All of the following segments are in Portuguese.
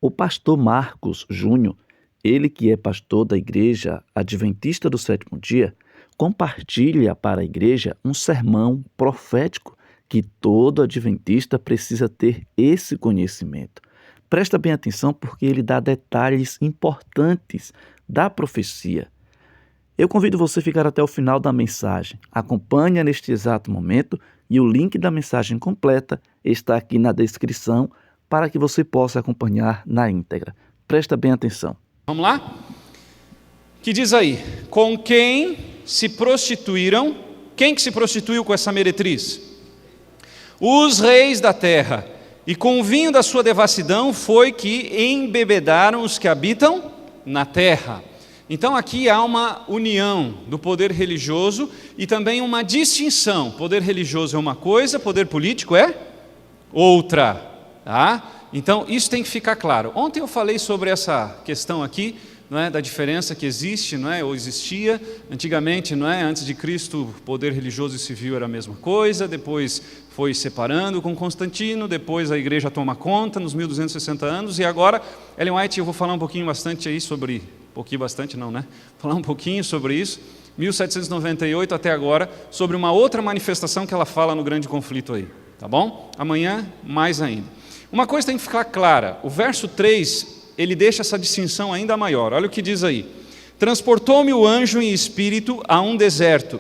O pastor Marcos Júnior, ele que é pastor da Igreja Adventista do Sétimo Dia, compartilha para a igreja um sermão profético que todo adventista precisa ter esse conhecimento. Presta bem atenção porque ele dá detalhes importantes da profecia. Eu convido você a ficar até o final da mensagem. Acompanhe neste exato momento e o link da mensagem completa está aqui na descrição para que você possa acompanhar na íntegra. Presta bem atenção. Vamos lá? Que diz aí, com quem se prostituíram? Quem que se prostituiu com essa meretriz? Os reis da terra, e com o vinho da sua devassidão foi que embebedaram os que habitam na terra. Então aqui há uma união do poder religioso e também uma distinção. Poder religioso é uma coisa, poder político é outra. Tá? Então isso tem que ficar claro. Ontem eu falei sobre essa questão aqui, não é, da diferença que existe, não é, ou existia antigamente, não é, antes de Cristo, poder religioso e civil era a mesma coisa, depois foi separando com Constantino, depois a igreja toma conta nos 1260 anos, e agora, Ellen White, eu vou falar um pouquinho bastante aí sobre, bastante não, né? Falar um pouquinho sobre isso, 1798 até agora, sobre uma outra manifestação que ela fala no grande conflito aí, tá bom? Amanhã, mais ainda. Uma coisa tem que ficar clara, o verso 3, ele deixa essa distinção ainda maior. Olha o que diz aí. Transportou-me o anjo em espírito a um deserto,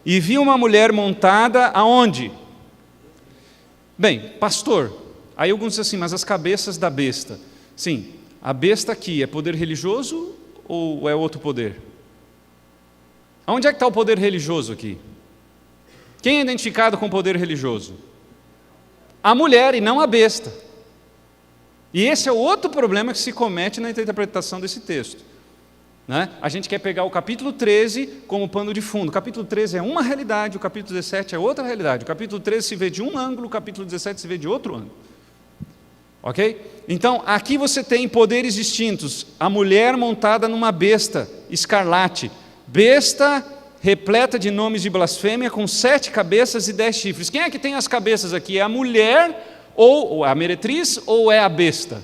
e vi uma mulher montada aonde? Bem, pastor, aí alguns dizem assim, mas as cabeças da besta. Sim, a besta aqui é poder religioso ou é outro poder? Onde é que está o poder religioso aqui? Quem é identificado com o poder religioso? A mulher e não a besta. E esse é o outro problema que se comete na interpretação desse texto. Né? A gente quer pegar o capítulo 13 como pano de fundo. O capítulo 13 é uma realidade, o capítulo 17 é outra realidade. O capítulo 13 se vê de um ângulo, o capítulo 17 se vê de outro ângulo. Ok? Então, aqui você tem poderes distintos. A mulher montada numa besta escarlate. Besta repleta de nomes de blasfêmia, com 7 cabeças e 10 chifres. Quem é que tem as cabeças aqui? É a mulher ou a meretriz ou é a besta?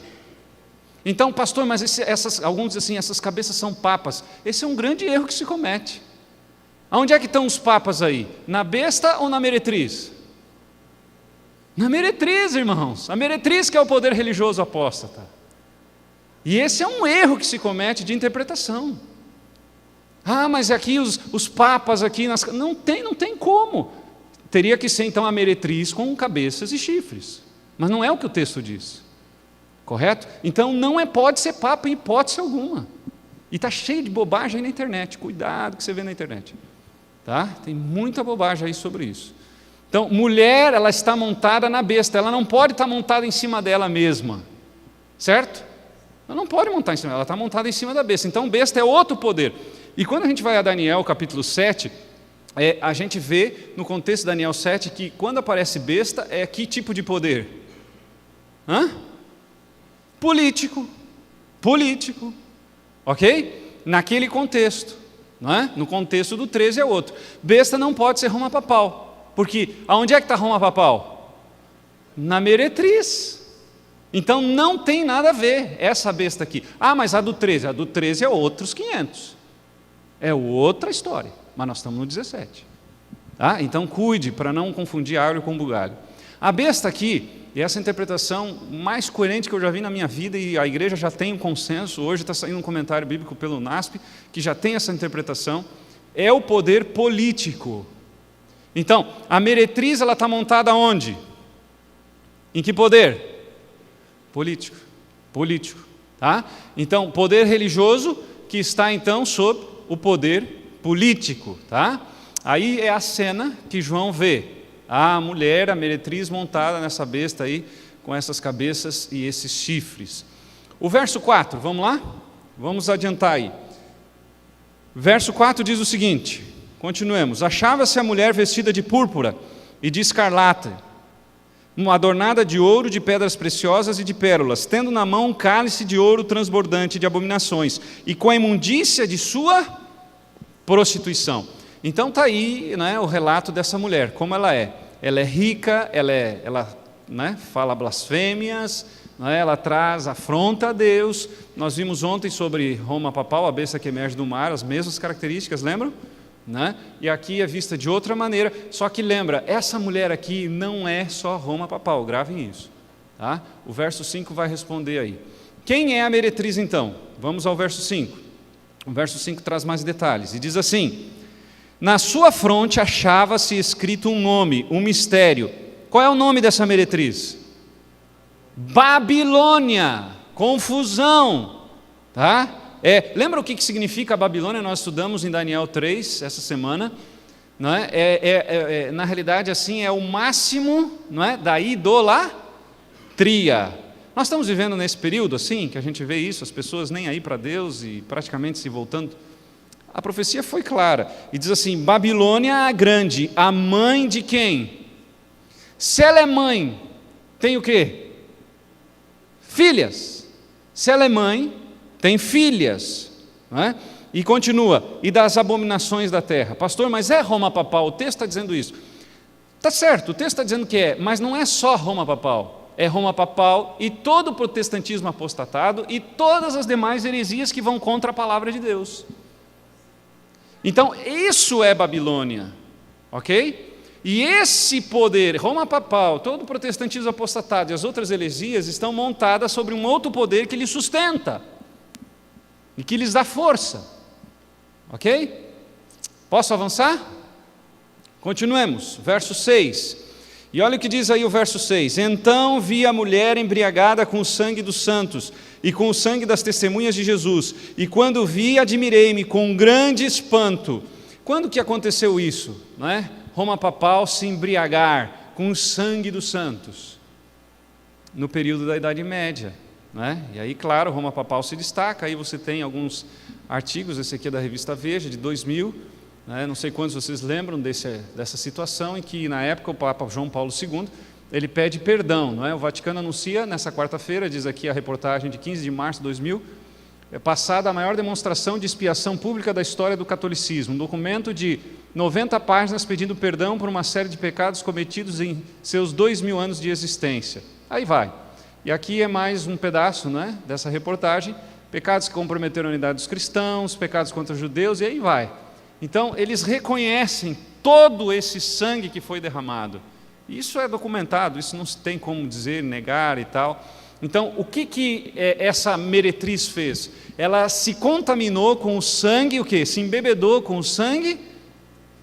Então, pastor, mas alguns dizem assim, essas cabeças são papas. Esse é um grande erro que se comete. Aonde é que estão os papas aí? Na besta ou na meretriz? Na meretriz, irmãos. A meretriz que é o poder religioso apóstata. E esse é um erro que se comete de interpretação. Ah, mas aqui os papas aqui... Não tem como. Teria que ser então a meretriz com cabeças e chifres. Mas não é o que o texto diz. Correto? Então não pode ser papa em hipótese alguma. E está cheio de bobagem aí na internet. Cuidado que você vê na internet. Tá? Tem muita bobagem aí sobre isso. Então, mulher, ela está montada na besta. Ela não pode estar montada em cima dela mesma. Certo? Ela não pode montar em cima. Ela está montada em cima da besta. Então, besta é outro poder. E quando a gente vai a Daniel, capítulo 7... a gente vê no contexto de Daniel 7 que quando aparece besta é que tipo de poder? Político, ok? Naquele contexto, não é? No contexto do 13 é outro. Besta não pode ser Roma papal, porque aonde é que está Roma papal? Na meretriz. Então não tem nada a ver essa besta aqui. Ah, mas a do 13 é outros 500. É outra história. Mas nós estamos no 17. Tá? Então cuide para não confundir alho com bugalho. A besta aqui, e essa interpretação mais coerente que eu já vi na minha vida, e a igreja já tem um consenso, hoje está saindo um comentário bíblico pelo NASP, que já tem essa interpretação, é o poder político. Então, a meretriz ela está montada onde? Em que poder? Político. Tá? Então, poder religioso que está então sob o poder político, tá? Aí é a cena que João vê, a mulher, a meretriz montada nessa besta aí, com essas cabeças e esses chifres. O verso 4, vamos lá? Vamos adiantar aí. Verso 4 diz o seguinte, continuemos. Achava-se a mulher vestida de púrpura e de escarlata, adornada de ouro, de pedras preciosas e de pérolas, tendo na mão um cálice de ouro transbordante de abominações, e com a imundícia de sua prostituição. Então está aí, né, o relato dessa mulher, como ela é. Ela é rica, ela fala blasfêmias, ela traz afronta a Deus. Nós vimos ontem sobre Roma papal, a besta que emerge do mar, as mesmas características, lembram? E aqui é vista de outra maneira, só que lembra, essa mulher aqui não é só Roma papal, gravem isso. Tá? O verso 5 vai responder aí. Quem é a meretriz então? Vamos ao verso 5. O verso 5 traz mais detalhes e diz assim: na sua fronte achava-se escrito um nome, um mistério. Qual é o nome dessa meretriz? Babilônia, confusão, tá? Lembra o que significa a Babilônia? Nós estudamos em Daniel 3 essa semana, não é? Na realidade, assim, é o máximo, não é? Da idolatria. Nós estamos vivendo nesse período assim, que a gente vê isso, as pessoas nem aí para Deus e praticamente se voltando. A profecia foi clara e diz assim: Babilônia a grande, a mãe de quem? Se ela é mãe, tem o quê? Filhas. Se ela é mãe, tem filhas, não é? E continua, e das abominações da terra. Pastor, mas é Roma papal? O texto está dizendo isso. Está certo, o texto está dizendo que é, mas não é só Roma papal. É Roma papal e todo o protestantismo apostatado e todas as demais heresias que vão contra a palavra de Deus. Então, isso é Babilônia, ok? E esse poder, Roma papal, todo o protestantismo apostatado e as outras heresias estão montadas sobre um outro poder que lhes sustenta e que lhes dá força, ok? Posso avançar? Continuemos, verso 6. E olha o que diz aí o verso 6. Então vi a mulher embriagada com o sangue dos santos e com o sangue das testemunhas de Jesus. E quando vi, admirei-me com um grande espanto. Quando que aconteceu isso? Não é? Roma papal se embriagar com o sangue dos santos. No período da Idade Média. Não é? E aí, claro, Roma papal se destaca. Aí você tem alguns artigos, esse aqui é da revista Veja, de 2000. Não sei quantos vocês lembram dessa situação em que, na época, o Papa João Paulo II, ele pede perdão. Não é? O Vaticano anuncia, nessa quarta-feira, diz aqui a reportagem de 15 de março de 2000, é passada a maior demonstração de expiação pública da história do catolicismo. Um documento de 90 páginas pedindo perdão por uma série de pecados cometidos em seus 2000 anos de existência. Aí vai. E aqui é mais um pedaço, não é, dessa reportagem. Pecados que comprometeram a unidade dos cristãos, pecados contra os judeus, e aí vai. Então, eles reconhecem todo esse sangue que foi derramado. Isso é documentado, isso não tem como dizer, negar e tal. Então, o que essa meretriz fez? Ela se contaminou com o sangue, o quê? Se embebedou com o sangue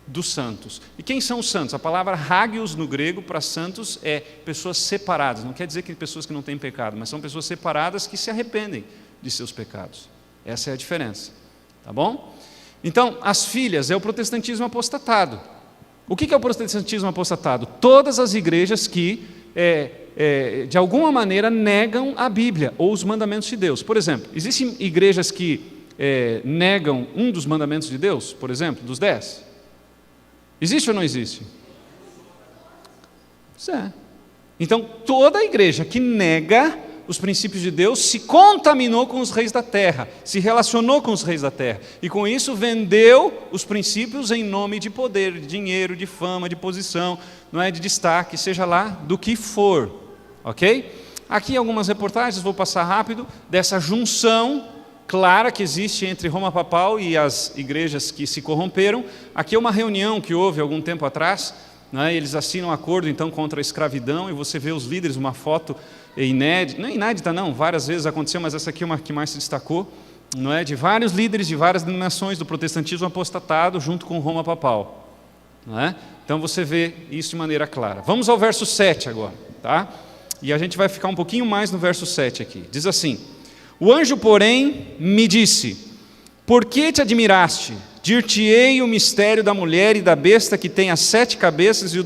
dos santos. E quem são os santos? A palavra hagios no grego para santos é pessoas separadas. Não quer dizer que pessoas que não têm pecado, mas são pessoas separadas que se arrependem de seus pecados. Essa é a diferença. Tá bom? Então, as filhas é o protestantismo apostatado. O que é o protestantismo apostatado? Todas as igrejas que, de alguma maneira, negam a Bíblia ou os mandamentos de Deus. Por exemplo, existem igrejas que negam um dos mandamentos de Deus, por exemplo, dos 10? Existe ou não existe? Isso é. Então, toda a igreja que nega os princípios de Deus se contaminou com os reis da terra, se relacionou com os reis da terra, e com isso vendeu os princípios em nome de poder, de dinheiro, de fama, de posição, não é, de destaque, seja lá do que for, ok? Aqui algumas reportagens, vou passar rápido, dessa junção clara que existe entre Roma papal e as igrejas que se corromperam. Aqui é uma reunião que houve algum tempo atrás, não é? Eles assinam um acordo então contra a escravidão, e você vê os líderes, uma foto inédita, não é inédita não, várias vezes aconteceu, mas essa aqui é uma que mais se destacou, não é? De vários líderes de várias denominações do protestantismo apostatado junto com Roma papal, não é? Então você vê isso de maneira clara. Vamos ao verso 7 agora, tá? E a gente vai ficar um pouquinho mais no verso 7 aqui. Diz assim: o anjo, porém, me disse: por que te admiraste? Dir-te-ei o mistério da mulher e da besta que tem as 7 cabeças e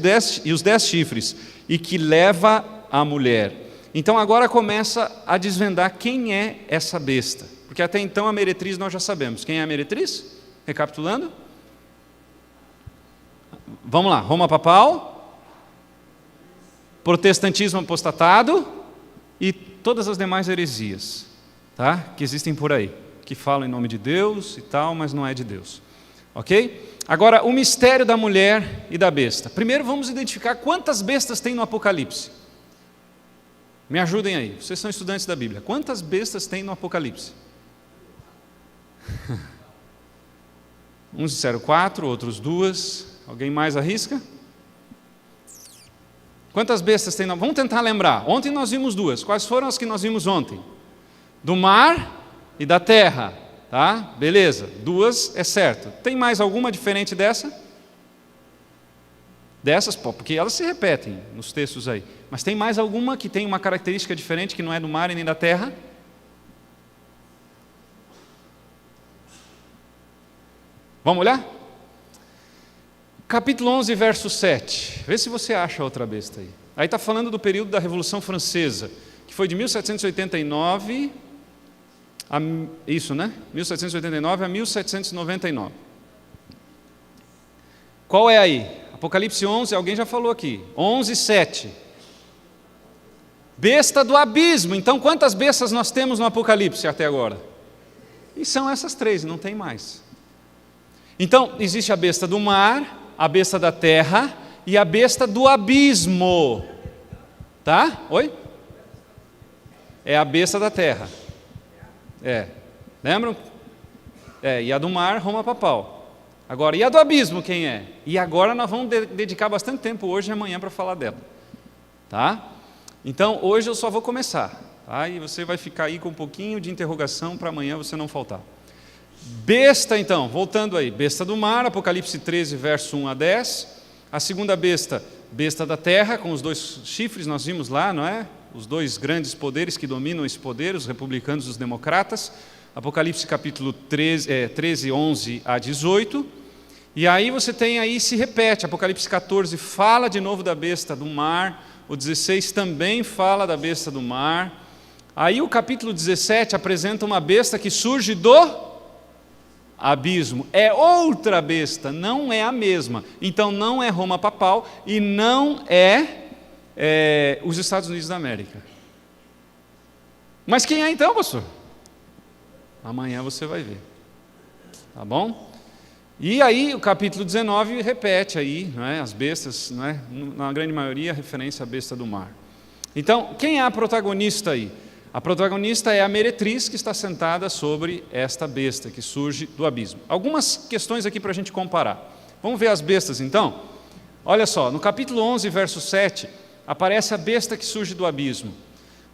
os 10 chifres, e que leva a mulher. Então agora começa a desvendar quem é essa besta, porque até então a meretriz nós já sabemos. Quem é a meretriz? Recapitulando. Vamos lá, Roma papal, protestantismo apostatado e todas as demais heresias, tá? Que existem por aí, que falam em nome de Deus e tal, mas não é de Deus. Ok? Agora, o mistério da mulher e da besta. Primeiro vamos identificar quantas bestas tem no Apocalipse. Me ajudem aí, vocês são estudantes da Bíblia. Quantas bestas tem no Apocalipse? Uns disseram 4, outros 2. Alguém mais arrisca? Quantas bestas tem? Vamos tentar lembrar. Ontem nós vimos 2. Quais foram as que nós vimos ontem? Do mar e da terra. Tá? Beleza. 2 é certo. Tem mais alguma diferente dessa? Dessas, porque elas se repetem nos textos aí. Mas tem mais alguma que tem uma característica diferente que não é do mar e nem da terra? Vamos olhar? Capítulo 11, verso 7. Vê se você acha outra besta aí. Aí está falando do período da Revolução Francesa, que foi de 1789, isso, né? 1789 a 1799. Qual é aí? Apocalipse 11, alguém já falou aqui. 11, 7. Besta do abismo. Então, quantas bestas nós temos no Apocalipse até agora? E são essas 3, não tem mais. Então, existe a besta do mar, a besta da terra e a besta do abismo. Tá? Oi? É a besta da terra. Lembram? E a do mar, Roma papal. Agora, e a do abismo quem é? E agora nós vamos dedicar bastante tempo hoje e amanhã para falar dela. Tá? Então, hoje eu só vou começar. Tá? E você vai ficar aí com um pouquinho de interrogação para amanhã você não faltar. Besta, então, voltando aí. Besta do mar, Apocalipse 13, verso 1 a 10. A segunda besta, besta da terra, com os 2 chifres, nós vimos lá, não é? Os 2 grandes poderes que dominam esse poder, os republicanos e os democratas. Apocalipse capítulo 13, 11 a 18. E aí você tem aí, se repete, Apocalipse 14 fala de novo da besta do mar, o 16 também fala da besta do mar. Aí o capítulo 17 apresenta uma besta que surge do abismo. É outra besta, não é a mesma. Então não é Roma papal e não é os Estados Unidos da América. Mas quem é então, pastor? Amanhã você vai ver. Tá bom? E aí o capítulo 19 repete aí, não é? As bestas, não é? Na grande maioria, referência à besta do mar. Então, quem é a protagonista aí? A protagonista é a meretriz que está sentada sobre esta besta que surge do abismo. Algumas questões aqui para a gente comparar. Vamos ver as bestas então? Olha só, no capítulo 11, verso 7, aparece a besta que surge do abismo.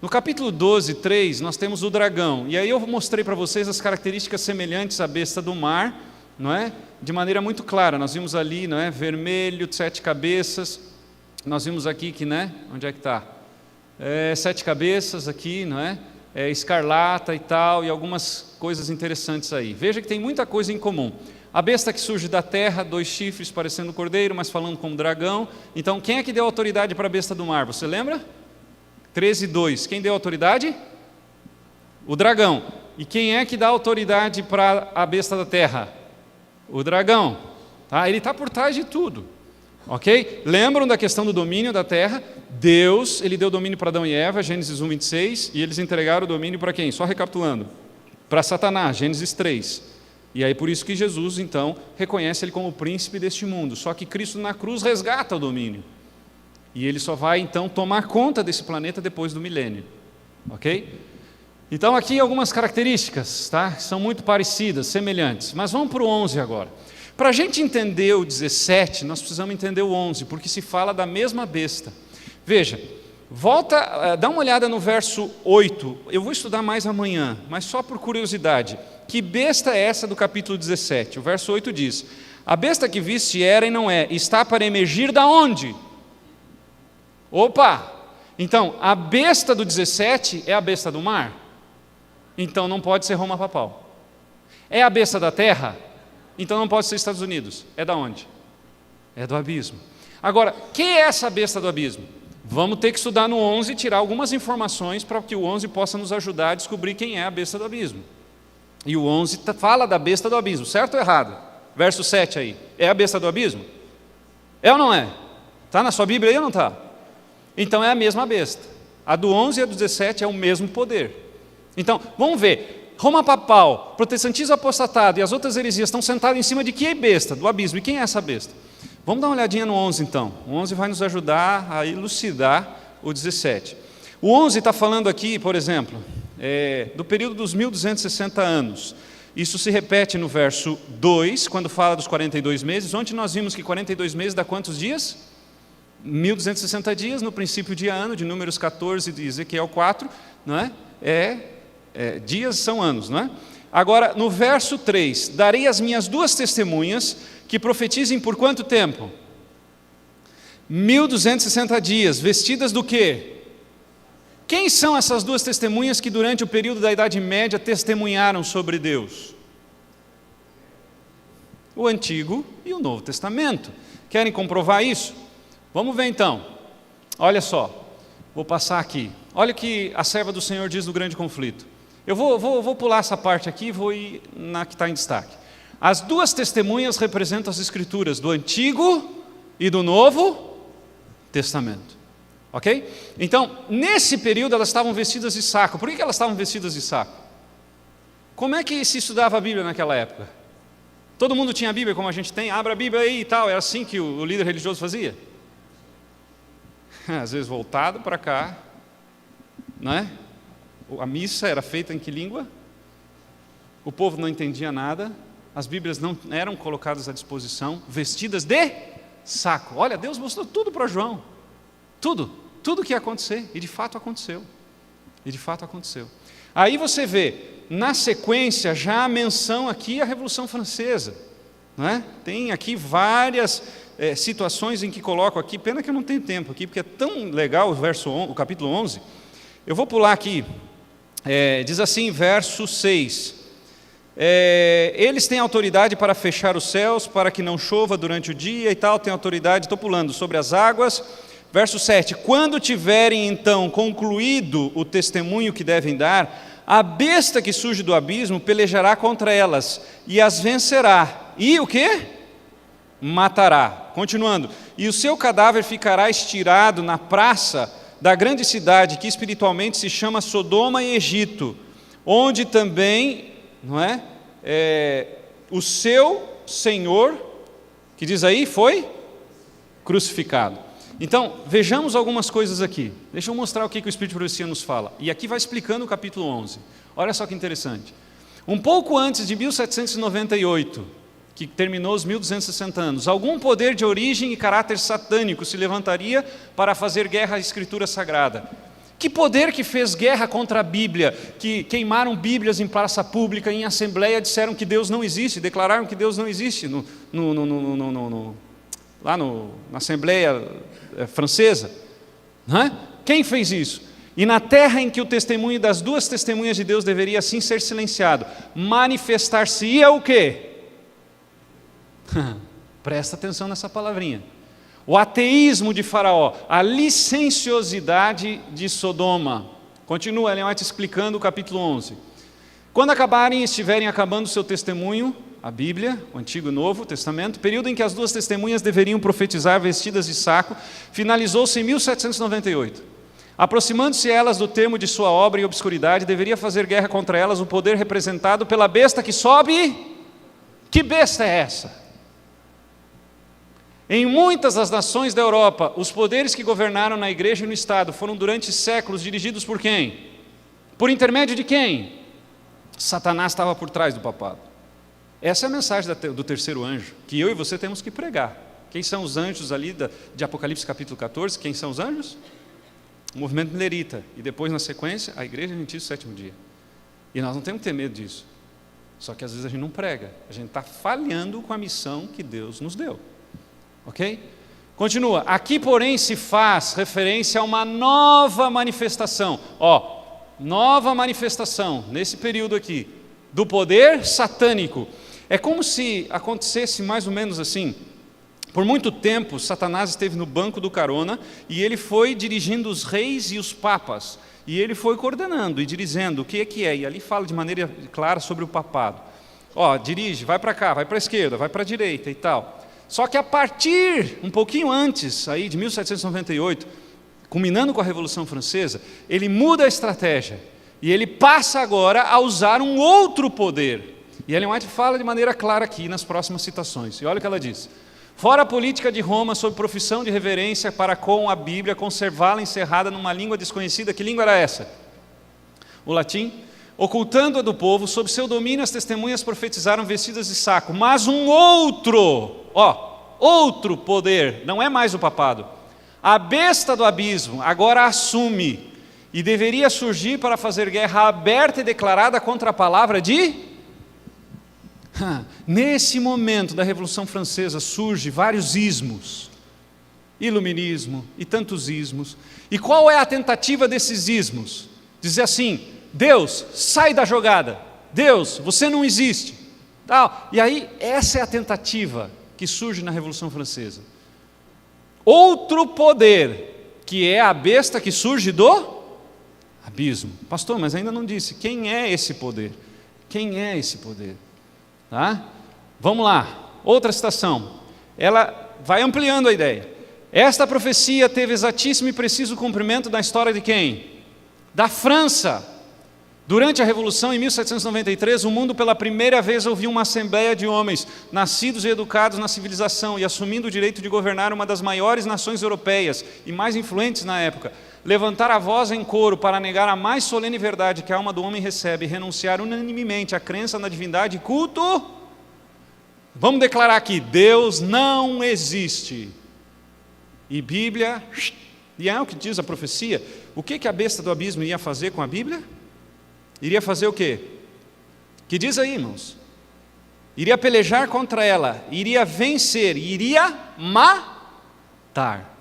No capítulo 12, 3, nós temos o dragão. E aí eu mostrei para vocês as características semelhantes à besta do mar, não é? De maneira muito clara. Nós vimos ali, não é? Vermelho, 7 cabeças. Nós vimos aqui que, né? Onde é que está? 7 cabeças aqui, não é? Escarlata e tal, e algumas coisas interessantes aí. Veja que tem muita coisa em comum. A besta que surge da terra, 2 chifres parecendo cordeiro, mas falando como dragão. Então, quem é que deu autoridade para a besta do mar? Você lembra? 13:2. Quem deu autoridade? O dragão. E quem é que dá autoridade para a besta da terra? O dragão. Tá? Ele está por trás de tudo. Ok? Lembram da questão do domínio da terra? Deus, ele deu domínio para Adão e Eva, Gênesis 1, 26, e eles entregaram o domínio para quem? Só recapitulando. Para Satanás, Gênesis 3. E aí por isso que Jesus, então, reconhece ele como príncipe deste mundo. Só que Cristo na cruz resgata o domínio. E ele só vai, então, tomar conta desse planeta depois do milênio. Ok? Então aqui algumas características, tá? São muito parecidas, semelhantes. Mas vamos para o 11 agora. Para a gente entender o 17, nós precisamos entender o 11, porque se fala da mesma besta. Veja, dá uma olhada no verso 8. Eu vou estudar mais amanhã, mas só por curiosidade. Que besta é essa do capítulo 17? O verso 8 diz: a besta que viste era e não é, está para emergir da onde? Opa! Então, a besta do 17 é a besta do mar? Então não pode ser Roma papal. É a besta da terra? Então não pode ser Estados Unidos. É da onde? É do abismo. Agora, quem é essa besta do abismo? Vamos ter que estudar no 11 e tirar algumas informações para que o 11 possa nos ajudar a descobrir quem é a besta do abismo. E o 11 fala da besta do abismo, certo ou errado? Verso 7 aí. É a besta do abismo? É ou não é? Está na sua Bíblia aí ou não está? Então é a mesma besta. A do 11 e a do 17 é o mesmo poder. Então, vamos ver. Roma papal, protestantismo apostatado e as outras heresias estão sentados em cima de que besta? Do abismo. E quem é essa besta? Vamos dar uma olhadinha no 11 então. O 11 vai nos ajudar a elucidar o 17. O 11 está falando aqui, por exemplo, do período dos 1260 anos. Isso se repete no verso 2, quando fala dos 42 meses. Ontem nós vimos que 42 meses dá quantos dias? 1260 dias, no princípio de ano, de Números 14 de Ezequiel 4, não é? Dias são anos, não é? Agora, no verso 3, darei as minhas 2 testemunhas que profetizem por quanto tempo? 1260 dias, vestidas do quê? Quem são essas 2 testemunhas que durante o período da Idade Média testemunharam sobre Deus? O Antigo e o Novo Testamento. Querem comprovar isso? Vamos ver então. Olha só, vou passar aqui. Olha o que a serva do Senhor diz no grande conflito. Eu vou pular essa parte aqui e vou ir na que está em destaque. As 2 testemunhas representam as Escrituras do Antigo e do Novo Testamento. Ok? Então, nesse período elas estavam vestidas de saco. Por que elas estavam vestidas de saco? Como é que se estudava a Bíblia naquela época? Todo mundo tinha a Bíblia como a gente tem? Abra a Bíblia aí e tal. É assim que o líder religioso fazia? Às vezes voltado para cá, não é? A missa era feita em que língua? O povo não entendia nada. As Bíblias não eram colocadas à disposição, vestidas de saco. Olha, Deus mostrou tudo para João. Tudo que ia acontecer, e de fato aconteceu. Aí você vê, na sequência, já a menção aqui à Revolução Francesa, não é? Tem aqui várias situações em que coloco aqui, pena que eu não tenho tempo aqui, porque é tão legal o capítulo 11. Eu vou pular aqui, diz assim, verso 6. Eles têm autoridade para fechar os céus, para que não chova durante o dia e tal, tem autoridade, estou pulando, sobre as águas. Verso 7, quando tiverem então concluído o testemunho que devem dar, a besta que surge do abismo pelejará contra elas e as vencerá. E o quê? Matará. Continuando, e o seu cadáver ficará estirado na praça da grande cidade, que espiritualmente se chama Sodoma e Egito, onde também, não é? O seu Senhor, que diz aí, foi crucificado. Então, vejamos algumas coisas aqui. Deixa eu mostrar o que o Espírito de Profecia nos fala. E aqui vai explicando o capítulo 11. Olha só que interessante. Um pouco antes de 1798, que terminou os 1260 anos, algum poder de origem e caráter satânico se levantaria para fazer guerra à Escritura Sagrada. Que poder que fez guerra contra a Bíblia, que queimaram Bíblias em praça pública, em assembleia, disseram que Deus não existe, declararam que Deus não existe lá na Assembleia Francesa, não é? Quem fez isso? E na terra em que o testemunho das 2 testemunhas de Deus deveria assim ser silenciado, manifestar-se-ia o quê? Presta atenção nessa palavrinha. O ateísmo de Faraó, a licenciosidade de Sodoma. Continua Ellen White explicando o capítulo 11. Quando acabarem e estiverem acabando o seu testemunho, a Bíblia, o Antigo e o Novo Testamento, período em que as 2 testemunhas deveriam profetizar vestidas de saco, finalizou-se em 1798. Aproximando-se elas do termo de sua obra em obscuridade, deveria fazer guerra contra elas o poder representado pela besta que sobe. Que besta é essa? Em muitas das nações da Europa, os poderes que governaram na igreja e no Estado foram durante séculos dirigidos por quem? Por intermédio de quem? Satanás estava por trás do papado. Essa é a mensagem do terceiro anjo, que eu e você temos que pregar. Quem são os anjos ali de Apocalipse capítulo 14? Quem são os anjos? O movimento milerita. E depois, na sequência, a igreja adventista do 7º dia. E nós não temos que ter medo disso. Só que às vezes a gente não prega. A gente está falhando com a missão que Deus nos deu. Ok? Continua. Aqui, porém, se faz referência a uma nova manifestação. Nova manifestação, nesse período aqui, do poder satânico. É como se acontecesse mais ou menos assim. Por muito tempo, Satanás esteve no banco do carona e ele foi dirigindo os reis e os papas. E ele foi coordenando e dizendo o que é. E ali fala de maneira clara sobre o papado. Dirige, vai para cá, vai para a esquerda, vai para a direita e tal. Só que a partir, um pouquinho antes, aí de 1798, culminando com a Revolução Francesa, ele muda a estratégia. E ele passa agora a usar um outro poder. E Ellen White fala de maneira clara aqui nas próximas citações. E olha o que ela diz. Fora a política de Roma, sob profissão de reverência para com a Bíblia, conservá-la encerrada numa língua desconhecida. Que língua era essa? O latim. Ocultando-a do povo, sob seu domínio as testemunhas profetizaram vestidas de saco. Mas um outro poder, não é mais o papado, a besta do abismo, agora assume, e deveria surgir para fazer guerra aberta e declarada contra a palavra de... Nesse momento da Revolução Francesa surge vários ismos, iluminismo e tantos ismos. E qual é a tentativa desses ismos? Dizer assim: Deus, sai da jogada, Deus, você não existe. Tal. E aí, essa é a tentativa que surge na Revolução Francesa. Outro poder, que é a besta que surge do abismo. Pastor, mas ainda não disse, quem é esse poder? Quem é esse poder? Tá? Vamos lá, outra citação. Ela vai ampliando a ideia. Esta profecia teve exatíssimo e preciso cumprimento na história de quem? Da França. Durante a Revolução, em 1793, o mundo pela primeira vez ouviu uma assembleia de homens, nascidos e educados na civilização e assumindo o direito de governar uma das maiores nações europeias e mais influentes na época, levantar a voz em coro para negar a mais solene verdade que a alma do homem recebe e renunciar unanimemente à crença na divindade e culto. Vamos declarar aqui: Deus não existe. E Bíblia, e é o que diz a profecia. O que a besta do abismo ia fazer com a Bíblia? Iria fazer o quê? Que diz aí, irmãos? Iria pelejar contra ela, iria vencer, iria matar.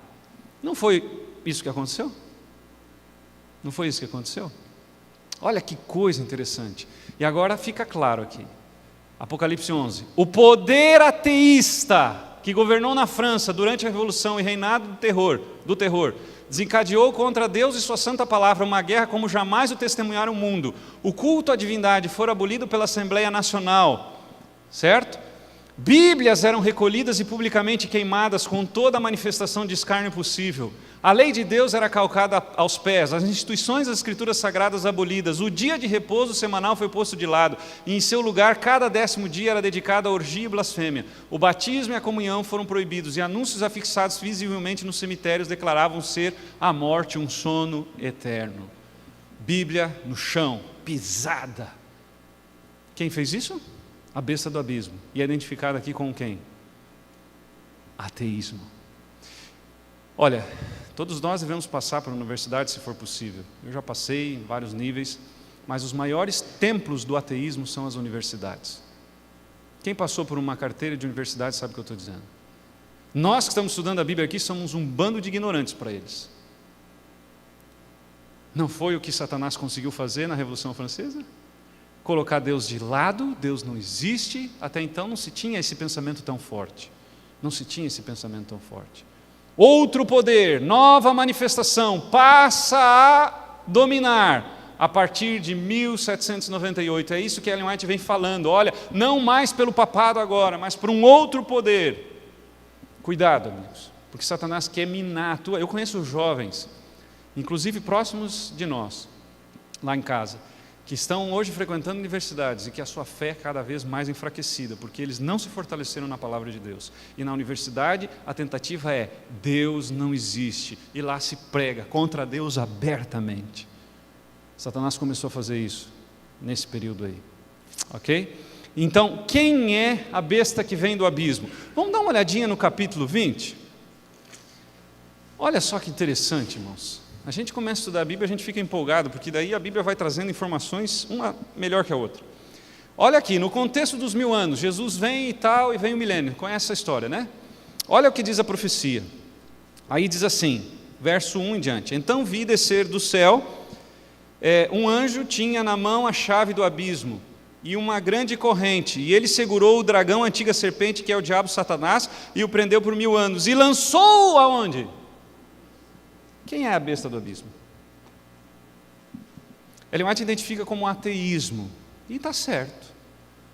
Não foi isso que aconteceu? Não foi isso que aconteceu? Olha que coisa interessante. E agora fica claro aqui. Apocalipse 11. O poder ateísta que governou na França durante a Revolução e reinado do terror, desencadeou contra Deus e sua santa palavra uma guerra como jamais o testemunhara o mundo. O culto à divindade foi abolido pela Assembleia Nacional, certo? Bíblias eram recolhidas e publicamente queimadas com toda a manifestação de escárnio possível. A lei de Deus era calcada aos pés, as instituições das escrituras sagradas abolidas, o dia de repouso semanal foi posto de lado, e em seu lugar cada 10º dia era dedicado a orgia e blasfêmia. O batismo e a comunhão foram proibidos, e anúncios afixados visivelmente nos cemitérios declaravam ser a morte um sono eterno. Bíblia no chão, pisada. Quem fez isso? A besta do abismo. E é identificada aqui com quem? Ateísmo. Olha, todos nós devemos passar para a universidade se for possível. Eu já passei em vários níveis, mas os maiores templos do ateísmo são as universidades. Quem passou por uma carteira de universidade sabe o que eu estou dizendo. Nós que estamos estudando a Bíblia aqui somos um bando de ignorantes para eles. Não foi o que Satanás conseguiu fazer na Revolução Francesa? Colocar Deus de lado, Deus não existe. Até então não se tinha esse pensamento tão forte. Não se tinha esse pensamento tão forte. Outro poder, nova manifestação, passa a dominar a partir de 1798. É isso que Ellen White vem falando. Olha, não mais pelo papado agora, mas por um outro poder. Cuidado, amigos, porque Satanás quer minar a tua... Eu conheço jovens, inclusive próximos de nós, lá em casa, que estão hoje frequentando universidades e que a sua fé é cada vez mais enfraquecida, porque eles não se fortaleceram na palavra de Deus. E na universidade a tentativa é: Deus não existe. E lá se prega contra Deus abertamente. Satanás começou a fazer isso nesse período aí. Ok? Então, quem é a besta que vem do abismo? Vamos dar uma olhadinha no capítulo 20? Olha só que interessante, irmãos. A gente começa a estudar a Bíblia, a gente fica empolgado, porque daí a Bíblia vai trazendo informações, uma melhor que a outra. Olha aqui, no contexto dos 1000 anos, Jesus vem e tal, e vem o milênio, conhece essa história, né? Olha o que diz a profecia. Aí diz assim, verso 1 em diante: Então vi descer do céu, um anjo tinha na mão a chave do abismo, e uma grande corrente, e ele segurou o dragão, a antiga serpente, que é o diabo Satanás, e o prendeu por 1000 anos, e lançou aonde? Quem é a besta do abismo? Ellen White identifica como ateísmo, e está certo.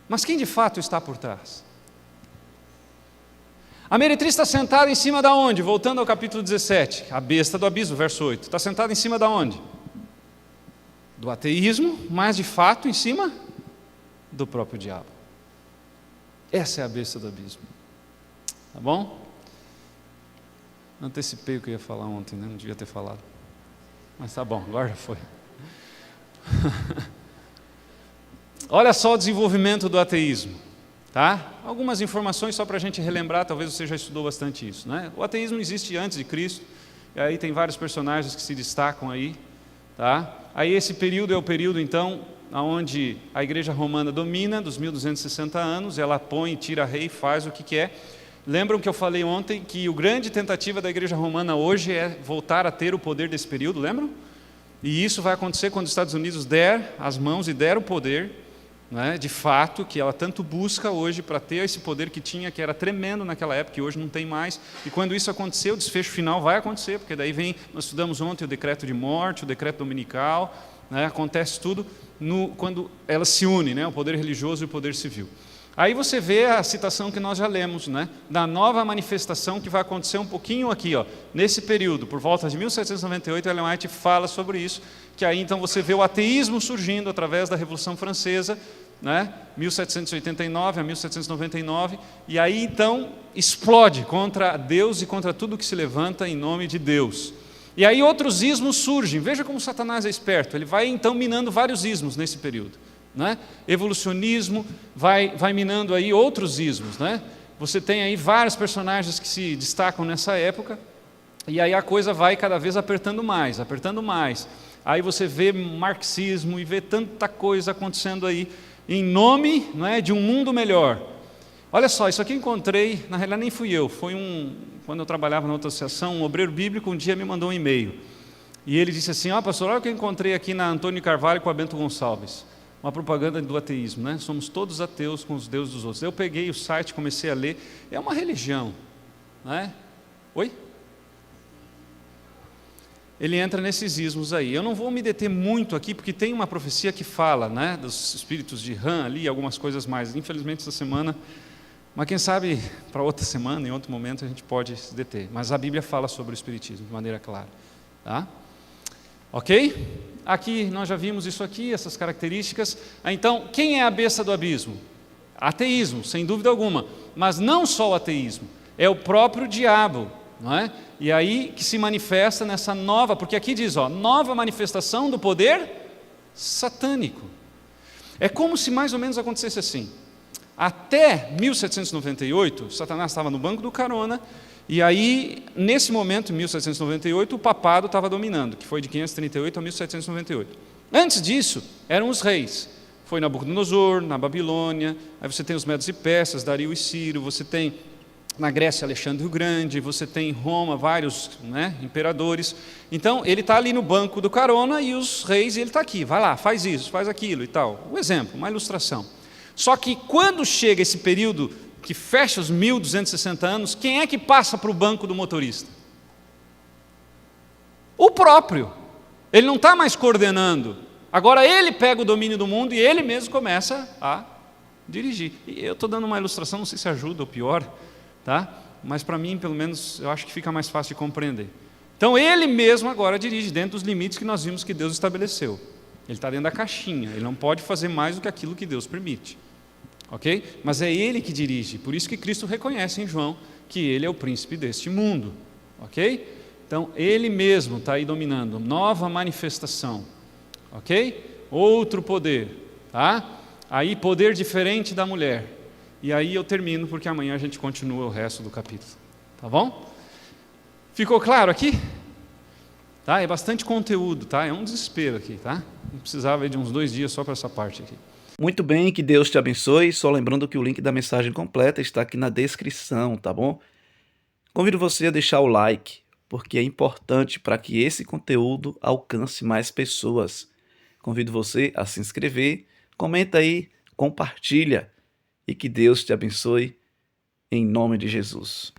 Mas quem de fato está por trás? A meretriz está sentada em cima da onde? Voltando ao capítulo 17, a besta do abismo, verso 8. Está sentada em cima da onde? Do ateísmo, mas de fato em cima do próprio diabo. Essa é a besta do abismo. Tá bom? Antecipei o que eu ia falar ontem, né? Não devia ter falado. Mas tá bom, agora já foi. Olha só o desenvolvimento do ateísmo. Tá? Algumas informações só para a gente relembrar, talvez você já estudou bastante isso. Né? O ateísmo existe antes de Cristo, e aí tem vários personagens que se destacam aí. Tá? Aí esse período é o período, então, onde a Igreja Romana domina, dos 1260 anos, ela põe, tira rei, faz o que quer. Lembram que eu falei ontem que a grande tentativa da Igreja Romana hoje é voltar a ter o poder desse período, lembram? E isso vai acontecer quando os Estados Unidos der as mãos e der o poder, né, de fato, que ela tanto busca hoje para ter esse poder que tinha, que era tremendo naquela época, que hoje não tem mais. E quando isso acontecer, o desfecho final vai acontecer, porque daí vem, nós estudamos ontem o decreto de morte, o decreto dominical, né, acontece tudo quando elas se unem, né, o poder religioso e o poder civil. Aí você vê a citação que nós já lemos, né, da nova manifestação que vai acontecer um pouquinho aqui, ó, nesse período, por volta de 1798, Ellen White fala sobre isso, que aí então você vê o ateísmo surgindo através da Revolução Francesa, né, 1789 a 1799, e aí então explode contra Deus e contra tudo que se levanta em nome de Deus. E aí outros ismos surgem, veja como Satanás é esperto, ele vai então minando vários ismos nesse período. Né? Evolucionismo vai minando aí outros ismos, né? Você tem aí vários personagens que se destacam nessa época, e aí a coisa vai cada vez apertando mais, aí você vê marxismo e vê tanta coisa acontecendo aí em nome, não é, de um mundo melhor. Olha só, isso aqui eu encontrei, na realidade nem fui eu, quando eu trabalhava na outra associação, um obreiro bíblico um dia me mandou um e-mail, e ele disse assim: pastor, olha o que eu encontrei aqui na Antônio Carvalho com a Bento Gonçalves. Uma propaganda do ateísmo, né? Somos todos ateus com os deuses dos outros. Eu peguei o site, comecei a ler, é uma religião, né? Oi? Ele entra nesses ismos aí. Eu não vou me deter muito aqui, porque tem uma profecia que fala, né, dos espíritos de Ram ali, algumas coisas mais. Infelizmente essa semana, mas quem sabe para outra semana, em outro momento a gente pode se deter. Mas a Bíblia fala sobre o espiritismo de maneira clara, tá? Ok? Aqui nós já vimos isso aqui, essas características. Então, quem é a besta do abismo? Ateísmo, sem dúvida alguma. Mas não só o ateísmo, é o próprio diabo, não é? E aí que se manifesta nessa nova, porque aqui diz, ó, nova manifestação do poder satânico. É como se mais ou menos acontecesse assim. Até 1798, Satanás estava no banco do carona, e aí, nesse momento, em 1798, o papado estava dominando, que foi de 538 a 1798. Antes disso, eram os reis. Foi Nabucodonosor, na Babilônia, aí você tem os Medos e Persas, Dario e Ciro, você tem na Grécia Alexandre o Grande, você tem em Roma vários, né, imperadores. Então, ele está ali no banco do carona e os reis, e ele está aqui, vai lá, faz isso, faz aquilo e tal. Um exemplo, uma ilustração. Só que quando chega esse período que fecha os 1260 anos, quem é que passa para o banco do motorista? O próprio. Ele não está mais coordenando. Agora ele pega o domínio do mundo e ele mesmo começa a dirigir. E eu estou dando uma ilustração, não sei se ajuda ou pior, tá? Mas para mim, pelo menos, eu acho que fica mais fácil de compreender. Então ele mesmo agora dirige dentro dos limites que nós vimos que Deus estabeleceu. Ele está dentro da caixinha, ele não pode fazer mais do que aquilo que Deus permite. Ok? Mas é ele que dirige, por isso que Cristo reconhece em João que ele é o príncipe deste mundo. Ok? Então, ele mesmo está aí dominando, nova manifestação. Ok? Outro poder. Tá? Aí, poder diferente da mulher. E aí eu termino, porque amanhã a gente continua o resto do capítulo. Tá bom? Ficou claro aqui? Tá? É bastante conteúdo, tá? É um desespero aqui, tá? Não precisava de uns 2 dias só para essa parte aqui. Muito bem, que Deus te abençoe. Só lembrando que o link da mensagem completa está aqui na descrição, tá bom? Convido você a deixar o like, porque é importante para que esse conteúdo alcance mais pessoas. Convido você a se inscrever, comenta aí, compartilha e que Deus te abençoe em nome de Jesus.